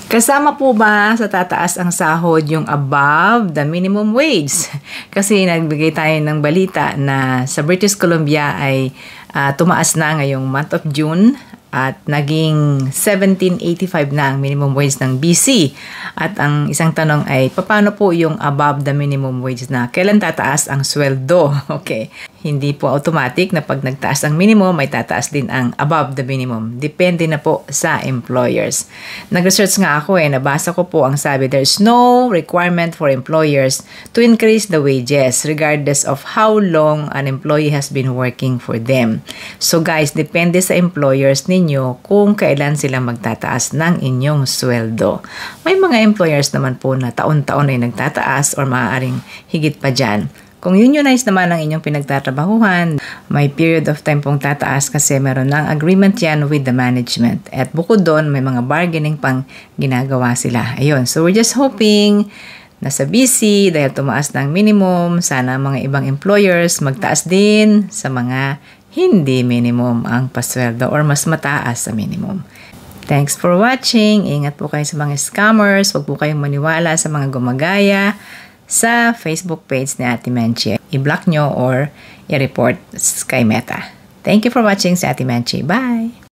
Kasama po ba sa tataas ang sahod yung above the minimum wage? Kasi nagbigay tayo ng balita na sa British Columbia ay tumaas na ngayong month of June at naging 17.85 na ang minimum wage ng BC. At ang isang tanong ay, paano po yung above the minimum wage na kailan tataas ang sweldo? Okay. Hindi po automatic na pag nagtaas ang minimum, may tataas din ang above the minimum. Depende na po sa employers. Nag-research nga ako nabasa ko po ang sabi, there's no requirement for employers to increase the wages regardless of how long an employee has been working for them. So guys, depende sa employers ninyo kung kailan sila magtataas ng inyong sweldo. May mga employers naman po na taon-taon ay nagtataas or maaaring higit pa dyan. Kung unionize naman ang inyong pinagtatrabahuhan, may period of time pong tataas kasi meron ng agreement yan with the management. At bukod doon, may mga bargaining pang ginagawa sila. Ayun, so we're just hoping na sa BC, dahil tumaas ng minimum, sana mga ibang employers magtaas din sa mga hindi minimum ang pasweldo or mas mataas sa minimum. Thanks for watching. Ingat po kayo sa mga scammers. Huwag po kayong maniwala sa mga gumagaya sa Facebook page ni Ate Menchie. I-block nyo or i-report kay Meta. Thank you for watching sa Ate Menchie. Bye!